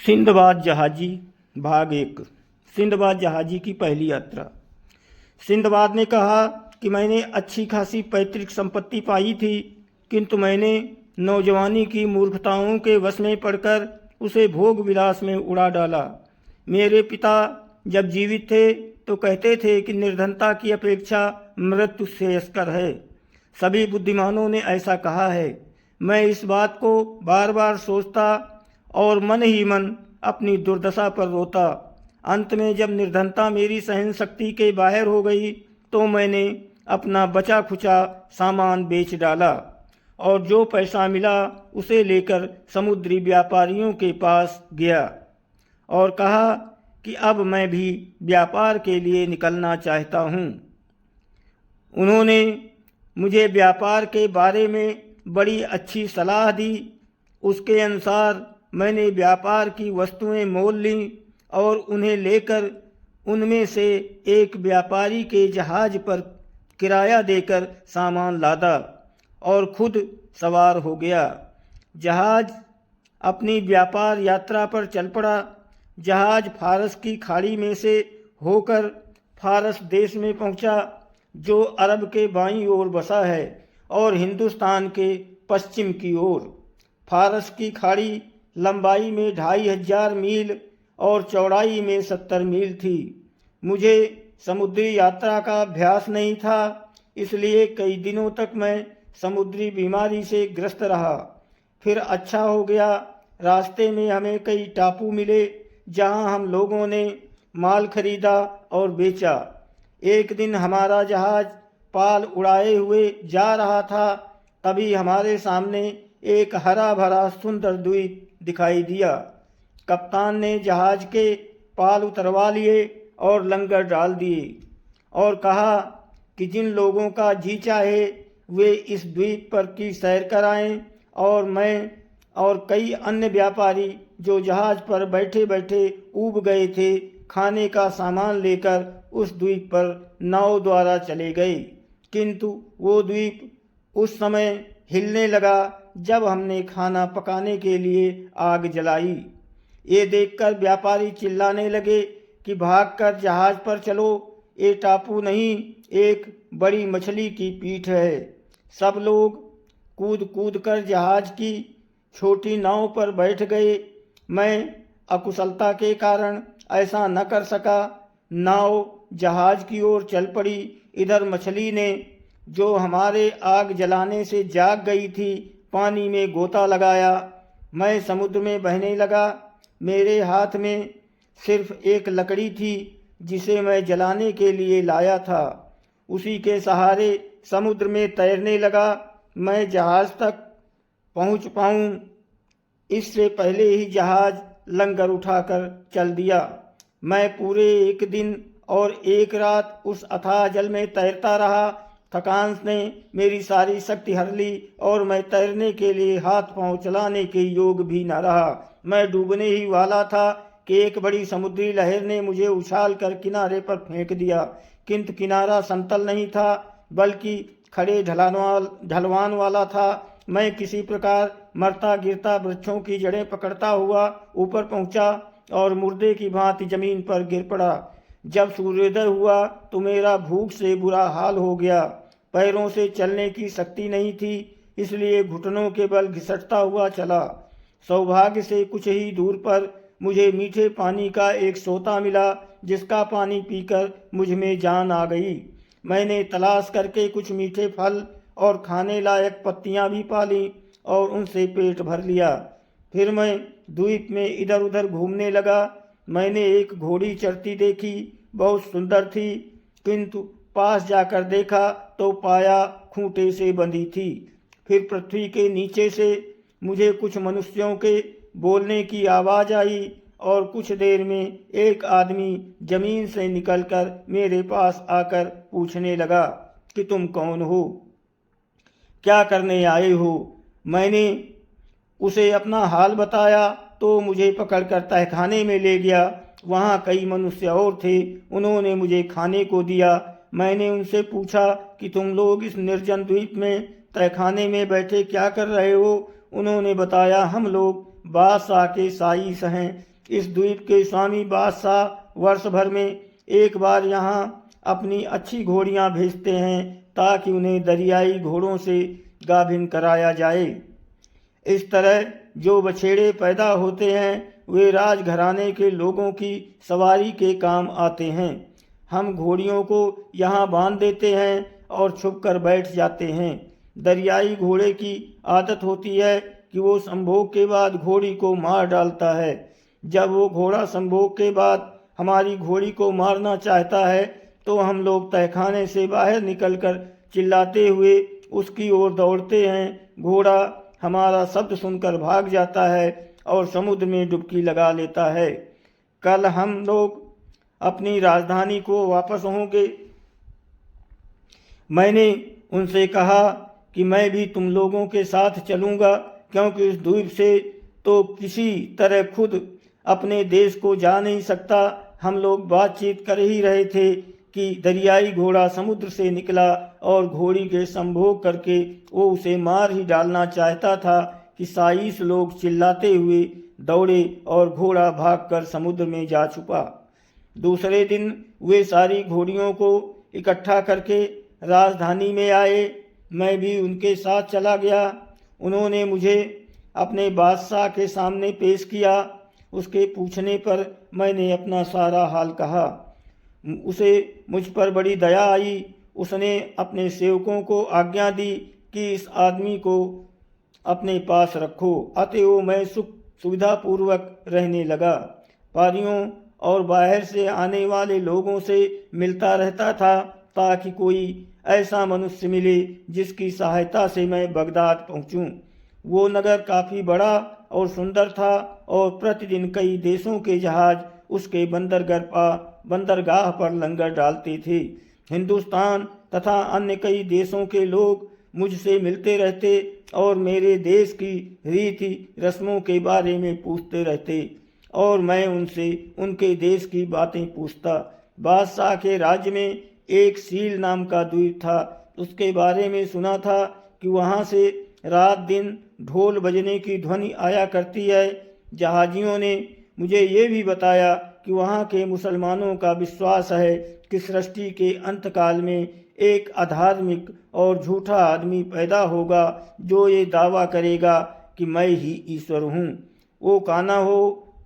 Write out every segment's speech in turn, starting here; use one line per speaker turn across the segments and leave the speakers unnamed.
Sinbad जहाजी भाग 1। Sinbad जहाजी की पहली यात्रा। सिंदबाद ने कहा कि मैंने अच्छी खासी पैतृक संपत्ति पाई थी, किंतु मैंने नौजवानी की मूर्खताओं के वश में पड़कर उसे भोग विलास में उड़ा डाला। मेरे पिता जब जीवित थे तो कहते थे कि निर्धनता की अपेक्षा मृत्यु श्रेयस्कर है। सभी बुद्धिमानों ने ऐसा कहा है। मैं इस बात को बार बार सोचता और मन ही मन अपनी दुर्दशा पर रोता। अंत में जब निर्धनता मेरी सहन शक्ति के बाहर हो गई तो मैंने अपना बचा खुचा सामान बेच डाला और जो पैसा मिला उसे लेकर समुद्री व्यापारियों के पास गया और कहा कि अब मैं भी व्यापार के लिए निकलना चाहता हूँ। उन्होंने मुझे व्यापार के बारे में बड़ी अच्छी सलाह दी। उसके अनुसार मैंने व्यापार की वस्तुएं मोल लीं और उन्हें लेकर उनमें से एक व्यापारी के जहाज पर किराया देकर सामान लादा और खुद सवार हो गया। जहाज अपनी व्यापार यात्रा पर चल पड़ा। जहाज फारस की खाड़ी में से होकर फारस देश में पहुंचा, जो अरब के बाईं ओर बसा है और हिंदुस्तान के पश्चिम की ओर। फारस की खाड़ी लंबाई में 2500 मील और चौड़ाई में 70 मील थी। मुझे समुद्री यात्रा का अभ्यास नहीं था, इसलिए कई दिनों तक मैं समुद्री बीमारी से ग्रस्त रहा। फिर अच्छा हो गया। रास्ते में हमें कई टापू मिले जहां हम लोगों ने माल खरीदा और बेचा। एक दिन हमारा जहाज पाल उड़ाए हुए जा रहा था, तभी हमारे सामने एक हरा भरा सुंदर द्वीप दिखाई दिया। कप्तान ने जहाज के पाल उतरवा लिए और लंगर डाल दिए और कहा कि जिन लोगों का जी चाहे वे इस द्वीप पर की सैर कराएं, और मैं और कई अन्य व्यापारी जो जहाज पर बैठे बैठे ऊब गए थे, खाने का सामान लेकर उस द्वीप पर नाव द्वारा चले गए। किंतु वो द्वीप उस समय हिलने लगा जब हमने खाना पकाने के लिए आग जलाई। ये देखकर व्यापारी चिल्लाने लगे कि भागकर जहाज पर चलो, ये टापू नहीं, एक बड़ी मछली की पीठ है। सब लोग कूद कूद कर जहाज की छोटी नाव पर बैठ गए। मैं अकुशलता के कारण ऐसा न कर सका। नाव जहाज की ओर चल पड़ी। इधर मछली ने, जो हमारे आग जलाने से जाग गई थी, पानी में गोता लगाया। मैं समुद्र में बहने लगा। मेरे हाथ में सिर्फ एक लकड़ी थी जिसे मैं जलाने के लिए लाया था। उसी के सहारे समुद्र में तैरने लगा। मैं जहाज तक पहुंच पाऊं इससे पहले ही जहाज लंगर उठाकर चल दिया। मैं पूरे एक दिन और एक रात उस अथाह जल में तैरता रहा। थकान ने मेरी सारी शक्ति हर ली और मैं तैरने के लिए हाथ पांव चलाने के योग भी न रहा। मैं डूबने ही वाला था कि एक बड़ी समुद्री लहर ने मुझे उछाल कर किनारे पर फेंक दिया। किंतु किनारा समतल नहीं था, बल्कि खड़े ढलवान वाला था। मैं किसी प्रकार मरता गिरता वृक्षों की जड़ें पकड़ता हुआ ऊपर पहुंचा और मुर्दे की भांति जमीन पर गिर पड़ा। जब सूर्योदय हुआ तो मेरा भूख से बुरा हाल हो गया। पैरों से चलने की शक्ति नहीं थी, इसलिए घुटनों के बल घिसटता हुआ चला। सौभाग्य से कुछ ही दूर पर मुझे मीठे पानी का एक सोता मिला, जिसका पानी पीकर मुझ में जान आ गई। मैंने तलाश करके कुछ मीठे फल और खाने लायक पत्तियां भी पाली और उनसे पेट भर लिया। फिर मैं द्वीप में इधर उधर घूमने लगा। मैंने एक घोड़ी चरती देखी, बहुत सुंदर थी, किंतु पास जाकर देखा तो पाया खूंटे से बंधी थी। फिर पृथ्वी के नीचे से मुझे कुछ मनुष्यों के बोलने की आवाज़ आई और कुछ देर में एक आदमी जमीन से निकलकर मेरे पास आकर पूछने लगा कि तुम कौन हो, क्या करने आए हो। मैंने उसे अपना हाल बताया तो मुझे पकड़कर तहखाने में ले गया। वहाँ कई मनुष्य और थे, उन्होंने मुझे खाने को दिया। मैंने उनसे पूछा कि तुम लोग इस निर्जन द्वीप में तहखाने में बैठे क्या कर रहे हो। उन्होंने बताया, हम लोग बादशाह के साइस हैं, इस द्वीप के स्वामी बादशाह वर्ष भर में एक बार यहाँ अपनी अच्छी घोड़ियाँ भेजते हैं ताकि उन्हें दरियाई घोड़ों से गाभिन कराया जाए। इस तरह जो बछेड़े पैदा होते हैं वे राजघराने के लोगों की सवारी के काम आते हैं। हम घोड़ियों को यहाँ बांध देते हैं और छुपकर बैठ जाते हैं। दरियाई घोड़े की आदत होती है कि वो संभोग के बाद घोड़ी को मार डालता है। जब वो घोड़ा संभोग के बाद हमारी घोड़ी को मारना चाहता है तो हम लोग तहखाने से बाहर निकलकर चिल्लाते हुए उसकी ओर दौड़ते हैं। घोड़ा हमारा शब्द सुनकर भाग जाता है और समुद्र में डुबकी लगा लेता है। कल हम लोग अपनी राजधानी को वापस होंगे। मैंने उनसे कहा कि मैं भी तुम लोगों के साथ चलूँगा, क्योंकि उस द्वीप से तो किसी तरह खुद अपने देश को जा नहीं सकता। हम लोग बातचीत कर ही रहे थे कि दरियाई घोड़ा समुद्र से निकला और घोड़ी के संभोग करके वो उसे मार ही डालना चाहता था कि साइस लोग चिल्लाते हुए दौड़े और घोड़ा भागकर समुद्र में जा छुपा। दूसरे दिन वे सारी घोड़ियों को इकट्ठा करके राजधानी में आए। मैं भी उनके साथ चला गया। उन्होंने मुझे अपने बादशाह के सामने पेश किया। उसके पूछने पर मैंने अपना सारा हाल कहा। उसे मुझ पर बड़ी दया आई। उसने अपने सेवकों को आज्ञा दी कि इस आदमी को अपने पास रखो। अतएव मैं सुख सुविधापूर्वक रहने लगा। पारियों और बाहर से आने वाले लोगों से मिलता रहता था ताकि कोई ऐसा मनुष्य मिले जिसकी सहायता से मैं बगदाद पहुंचूं। वो नगर काफ़ी बड़ा और सुंदर था और प्रतिदिन कई देशों के जहाज उसके बंदरगाह पर लंगर डालते थे। हिंदुस्तान तथा अन्य कई देशों के लोग मुझसे मिलते रहते और मेरे देश की रीति रस्मों के बारे में पूछते रहते और मैं उनसे उनके देश की बातें पूछता। बादशाह के राज्य में एक सील नाम का द्वीप था। उसके बारे में सुना था कि वहाँ से रात दिन ढोल बजने की ध्वनि आया करती है। जहाजियों ने मुझे ये भी बताया कि वहाँ के मुसलमानों का विश्वास है कि सृष्टि के अंतकाल में एक अधार्मिक और झूठा आदमी पैदा होगा जो ये दावा करेगा कि मैं ही ईश्वर हूँ। वो काना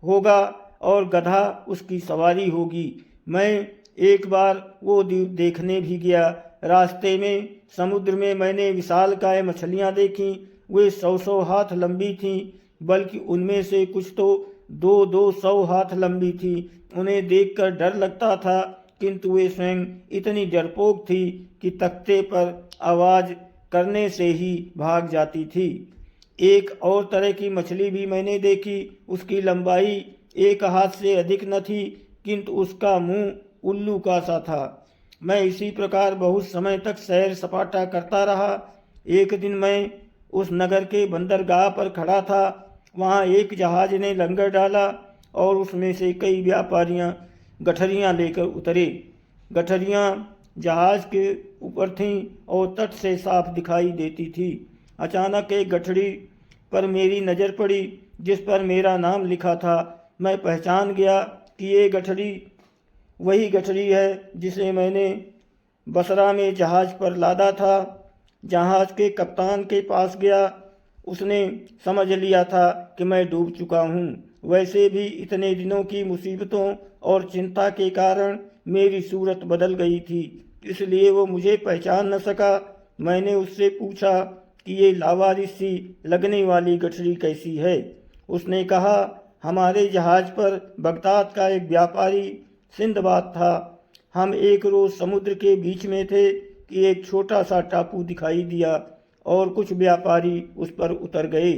होगा और गधा उसकी सवारी होगी। मैं एक बार वो द्वीप देखने भी गया। रास्ते में समुद्र में मैंने विशालकाय मछलियाँ देखीं। वे 100-100 हाथ लंबी थीं, बल्कि उनमें से कुछ तो 200-200 हाथ लंबी थी। उन्हें देखकर डर लगता था, किंतु वे स्वयं इतनी डरपोक थी कि तख्ते पर आवाज़ करने से ही भाग जाती थी। एक और तरह की मछली भी मैंने देखी। उसकी लंबाई 1 हाथ से अधिक न थी, किंतु उसका मुंह उल्लू का सा था। मैं इसी प्रकार बहुत समय तक सैर सपाटा करता रहा। एक दिन मैं उस नगर के बंदरगाह पर खड़ा था। वहाँ एक जहाज ने लंगर डाला और उसमें से कई व्यापारियाँ गठरियाँ लेकर उतरे। गठरियाँ जहाज के ऊपर थीं और तट से साफ दिखाई देती थी। अचानक एक गठरी पर मेरी नज़र पड़ी जिस पर मेरा नाम लिखा था। मैं पहचान गया कि ये गठरी वही गठरी है जिसे मैंने बसरा में जहाज पर लादा था। जहाज के कप्तान के पास गया। उसने समझ लिया था कि मैं डूब चुका हूँ। वैसे भी इतने दिनों की मुसीबतों और चिंता के कारण मेरी सूरत बदल गई थी, इसलिए वो मुझे पहचान न सका। मैंने उससे पूछा कि ये लावारिस सी लगने वाली गठरी कैसी है। उसने कहा, हमारे जहाज पर बगदाद का एक व्यापारी सिंदबाद था। हम एक रोज़ समुद्र के बीच में थे कि एक छोटा सा टापू दिखाई दिया और कुछ व्यापारी उस पर उतर गए।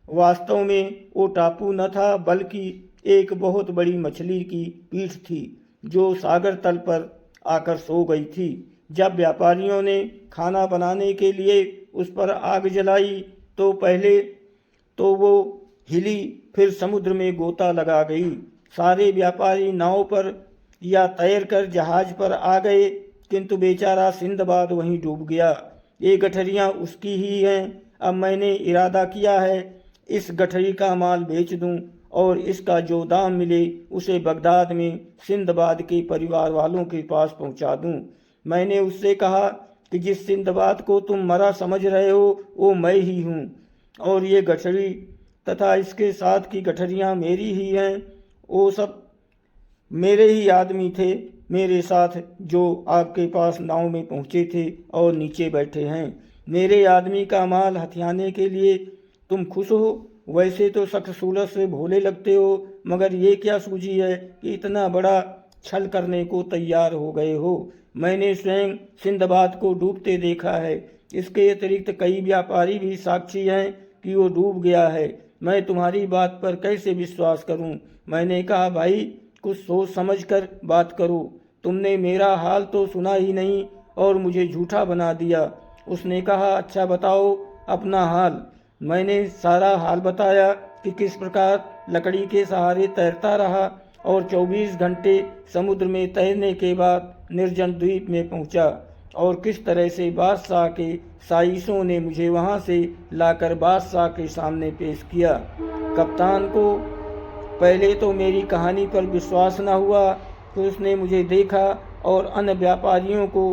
वास्तव में वो टापू न था, बल्कि एक बहुत बड़ी मछली की पीठ थी जो सागर तल पर आकर सो गई थी। जब व्यापारियों ने खाना बनाने के लिए उस पर आग जलाई तो पहले तो वो हिली, फिर समुद्र में गोता लगा गई। सारे व्यापारी नाव पर या तैरकर जहाज पर आ गए, किंतु बेचारा सिंदबाद वहीं डूब गया। ये गठरियाँ उसकी ही हैं। अब मैंने इरादा किया है इस गठरी का माल बेच दूं और इसका जो दाम मिले उसे बगदाद में सिंदबाद के परिवार वालों के पास पहुंचा दूं। मैंने उससे कहा कि जिस सिंदबाद को तुम मरा समझ रहे हो वो मैं ही हूँ, और ये गठरी तथा इसके साथ की गठरियाँ मेरी ही हैं। वो सब मेरे ही आदमी थे मेरे साथ जो आपके पास नाव में पहुँचे थे और नीचे बैठे हैं। मेरे आदमी का माल हथियाने के लिए तुम खुश हो। वैसे तो सख्त सूरत से भोले लगते हो, मगर ये क्या सूझी है कि इतना बड़ा छल करने को तैयार हो गए हो। मैंने स्वयं सिंदबाद को डूबते देखा है। इसके अतिरिक्त कई व्यापारी भी साक्षी हैं कि वो डूब गया है। मैं तुम्हारी बात पर कैसे विश्वास करूं? मैंने कहा, भाई कुछ सोच समझ कर बात करो। तुमने मेरा हाल तो सुना ही नहीं और मुझे झूठा बना दिया। उसने कहा, अच्छा बताओ अपना हाल। मैंने सारा हाल बताया कि किस प्रकार लकड़ी के सहारे तैरता रहा और 24 घंटे समुद्र में तैरने के बाद निर्जन द्वीप में पहुंचा, और किस तरह से बादशाह के साइसों ने मुझे वहां से लाकर बादशाह के सामने पेश किया। कप्तान को पहले तो मेरी कहानी पर विश्वास न हुआ, तो उसने मुझे देखा और अन्य व्यापारियों को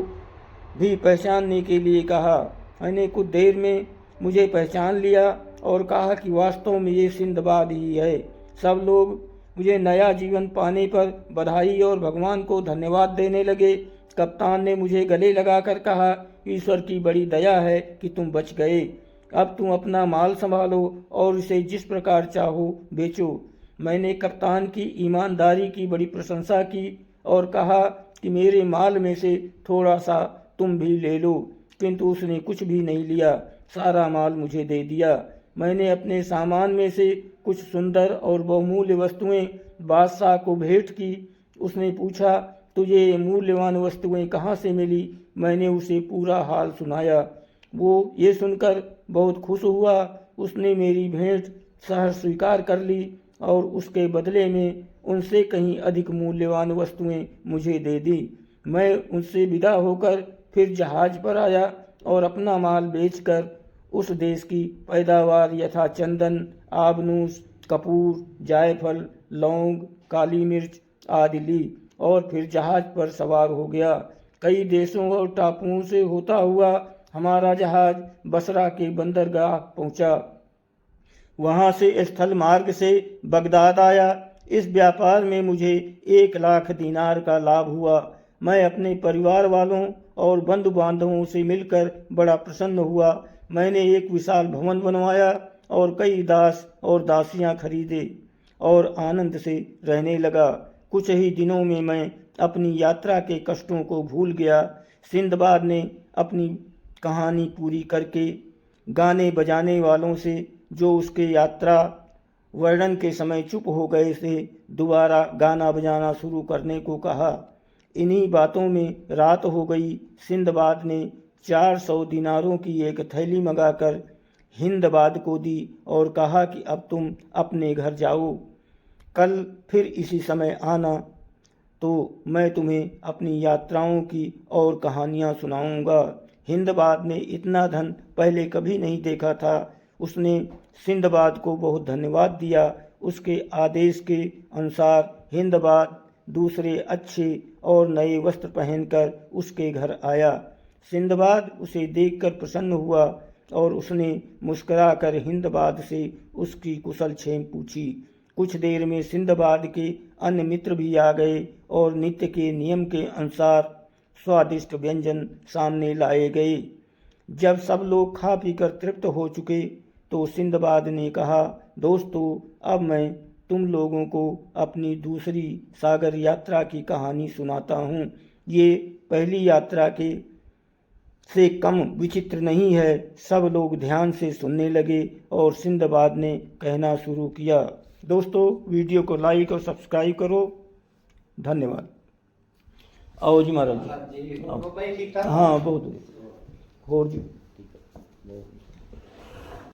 भी पहचानने के लिए कहा। मैंने कुछ देर में मुझे पहचान लिया और कहा कि वास्तव में ये सिंदबाद ही है। सब लोग मुझे नया जीवन पाने पर बधाई और भगवान को धन्यवाद देने लगे। कप्तान ने मुझे गले लगाकर कहा, ईश्वर की बड़ी दया है कि तुम बच गए। अब तुम अपना माल संभालो और इसे जिस प्रकार चाहो बेचो। मैंने कप्तान की ईमानदारी की बड़ी प्रशंसा की और कहा कि मेरे माल में से थोड़ा सा तुम भी ले लो, किंतु उसने कुछ भी नहीं लिया, सारा माल मुझे दे दिया। मैंने अपने सामान में से कुछ सुंदर और बहुमूल्य वस्तुएं बादशाह को भेंट की। उसने पूछा, तुझे ये मूल्यवान वस्तुएं कहाँ से मिली? मैंने उसे पूरा हाल सुनाया। वो ये सुनकर बहुत खुश हुआ। उसने मेरी भेंट सहर्ष स्वीकार कर ली और उसके बदले में उनसे कहीं अधिक मूल्यवान वस्तुएं मुझे दे दी। मैं उनसे विदा होकर फिर जहाज पर आया और अपना माल बेचकर उस देश की पैदावार यथा चंदन, आबनूस, कपूर, जायफल, लौंग, काली मिर्च आदि ली और फिर जहाज पर सवार हो गया। कई देशों और टापुओं से होता हुआ हमारा जहाज बसरा के बंदरगाह पहुंचा। वहां से स्थल मार्ग से बगदाद आया। इस व्यापार में मुझे 1,00,000 दीनार का लाभ हुआ। मैं अपने परिवार वालों और बंधु बांधवों से मिलकर बड़ा प्रसन्न हुआ। मैंने एक विशाल भवन बनवाया और कई दास और दासियां खरीदे और आनंद से रहने लगा। कुछ ही दिनों में मैं अपनी यात्रा के कष्टों को भूल गया। सिंदबाद ने अपनी कहानी पूरी करके गाने बजाने वालों से, जो उसके यात्रा वर्णन के समय चुप हो गए थे, दोबारा गाना बजाना शुरू करने को कहा। इन्हीं बातों में रात हो गई। सिंदबाद ने 400 दिनारों की एक थैली मंगाकर हिंदबाद को दी और कहा कि अब तुम अपने घर जाओ, कल फिर इसी समय आना तो मैं तुम्हें अपनी यात्राओं की और कहानियाँ सुनाऊंगा। हिंदबाद ने इतना धन पहले कभी नहीं देखा था। उसने सिंदबाद को बहुत धन्यवाद दिया। उसके आदेश के अनुसार हिंदबाद दूसरे अच्छे और नए वस्त्र पहनकर उसके घर आया। सिंदबाद उसे देखकर प्रसन्न हुआ और उसने मुस्कुराकर हिंदबाद से उसकी कुशल क्षेम पूछी। कुछ देर में सिंदबाद के अन्य मित्र भी आ गए और नित्य के नियम के अनुसार स्वादिष्ट व्यंजन सामने लाए गए। जब सब लोग खा पीकर तृप्त हो चुके तो सिंदबाद ने कहा, दोस्तों, अब मैं तुम लोगों को अपनी दूसरी सागर यात्रा की कहानी सुनाता हूँ। ये पहली यात्रा के से कम विचित्र नहीं है। सब लोग ध्यान से सुनने लगे और सिंदबाद ने कहना शुरू किया। दोस्तों, वीडियो को लाइक और सब्सक्राइब करो। धन्यवाद। आओ जी महाराज जी। हाँ, बहुत हो जी।